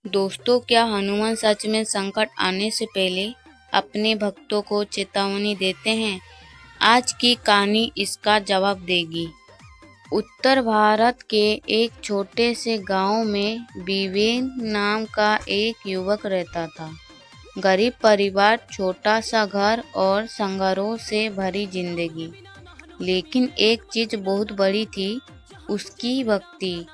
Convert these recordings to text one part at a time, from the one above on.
दोस्तों, क्या हनुमान सच में संकट आने से पहले अपने भक्तों को चेतावनी देते हैं? आज की कहानी इसका जवाब देगी। उत्तर भारत के एक छोटे से गांव में विवेन नाम का एक युवक रहता था। गरीब परिवार, छोटा सा घर और संघर्षों से भरी जिंदगी। लेकिन एक चीज बहुत बड़ी थी, उसकी भक्ति।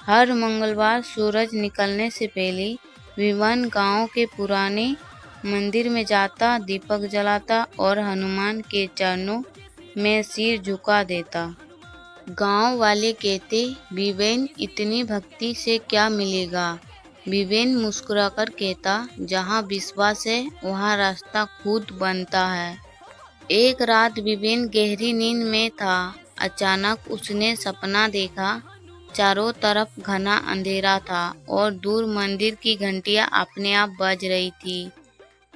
हर मंगलवार सूरज निकलने से पहले विवन गांव के पुराने मंदिर में जाता, दीपक जलाता और हनुमान के चरणों में सिर झुका देता। गांव वाले कहते, विवेन, इतनी भक्ति से क्या मिलेगा? विवेन मुस्कुराकर कहता, जहां विश्वास है वहां रास्ता खुद बनता है। एक रात विवेन गहरी नींद में था। अचानक उसने सपना देखा। चारों तरफ घना अंधेरा था और दूर मंदिर की घंटियां अपने आप बज रही थी।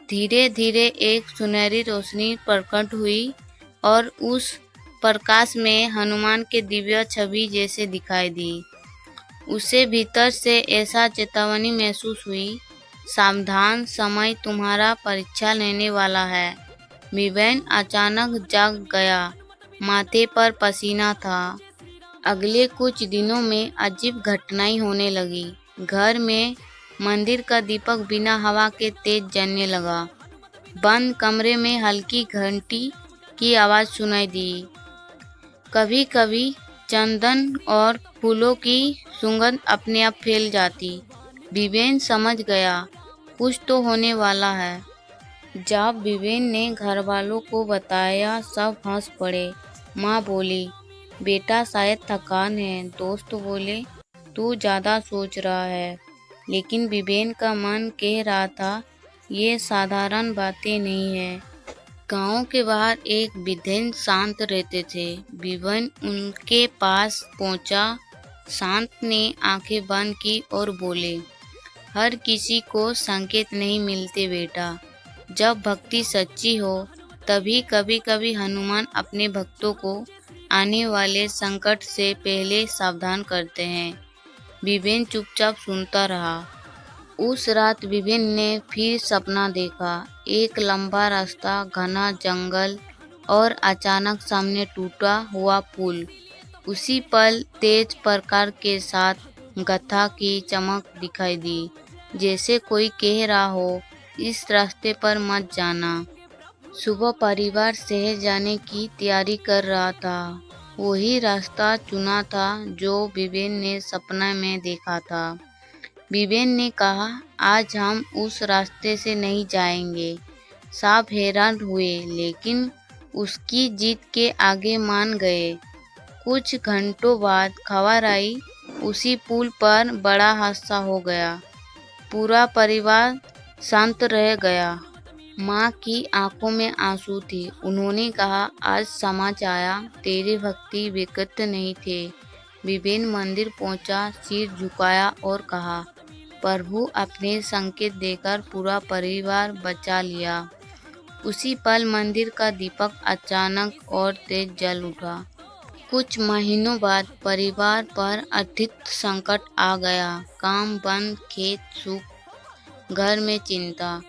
धीरे धीरे एक सुनहरी रोशनी प्रकट हुई और उस प्रकाश में हनुमान के दिव्य छवि जैसे दिखाई दी। उसे भीतर से ऐसा चेतावनी महसूस हुई, सावधान, समय तुम्हारा परीक्षा लेने वाला है। विवेन अचानक जाग गया, माथे पर पसीना था। अगले कुछ दिनों में अजीब घटनाएं होने लगी। घर में मंदिर का दीपक बिना हवा के तेज जलने लगा। बंद कमरे में हल्की घंटी की आवाज सुनाई दी। कभी कभी चंदन और फूलों की सुगंध अपने आप फैल जाती। विवेन समझ गया, कुछ तो होने वाला है। जब विवेन ने घर वालों को बताया, सब हंस पड़े। माँ बोली, बेटा शायद थकान है। दोस्त बोले, तू ज्यादा सोच रहा है। लेकिन विवेन का मन कह रहा था, ये साधारण बातें नहीं है। गांव के बाहर एक विद्वान शांत रहते थे। विवेन उनके पास पहुंचा। शांत ने आंखें बंद की और बोले, हर किसी को संकेत नहीं मिलते बेटा। जब भक्ति सच्ची हो तभी कभी कभी हनुमान अपने भक्तों को आने वाले संकट से पहले सावधान करते हैं। विवेन चुपचाप सुनता रहा। उस रात विवेन ने फिर सपना देखा। एक लंबा रास्ता, घना जंगल और अचानक सामने टूटा हुआ पुल। उसी पल तेज प्रकाश के साथ गथा की चमक दिखाई दी, जैसे कोई कह रहा हो, इस रास्ते पर मत जाना। सुबह परिवार शहर जाने की तैयारी कर रहा था। वही रास्ता चुना था जो विवेन ने सपना में देखा था। विवेन ने कहा, आज हम उस रास्ते से नहीं जाएंगे। सब हैरान हुए, लेकिन उसकी जिद के आगे मान गए। कुछ घंटों बाद खबर आई, उसी पुल पर बड़ा हादसा हो गया। पूरा परिवार शांत रह गया। माँ की आंखों में आंसू थे। उन्होंने कहा, आज समझ आया, तेरी भक्ति व्यक्त नहीं थे। विवेन मंदिर पहुंचा, सिर झुकाया और कहा, प्रभु अपने संकेत देकर पूरा परिवार बचा लिया। उसी पल मंदिर का दीपक अचानक और तेज जल उठा। कुछ महीनों बाद परिवार पर आर्थिक संकट आ गया। काम बंद, खेत सूख, घर में चिंता।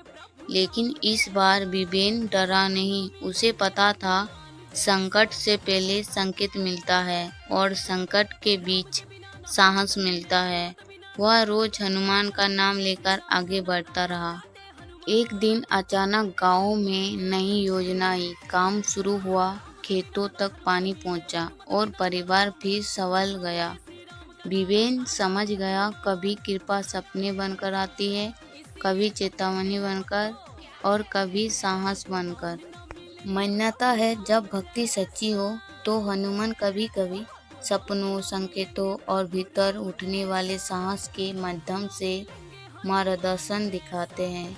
लेकिन इस बार विवेन डरा नहीं। उसे पता था, संकट से पहले संकेत मिलता है और संकट के बीच साहस मिलता है। वह रोज हनुमान का नाम लेकर आगे बढ़ता रहा। एक दिन अचानक गांव में नई योजना आई। काम शुरू हुआ, खेतों तक पानी पहुंचा और परिवार फिर संभल गया। विवेन समझ गया, कभी कृपा सपने बनकर आती है, कभी चेतावनी बनकर और कभी साहस बनकर। मान्यता है, जब भक्ति सच्ची हो तो हनुमान कभी कभी सपनों, संकेतों और भीतर उठने वाले साहस के माध्यम से मार्गदर्शन दिखाते हैं।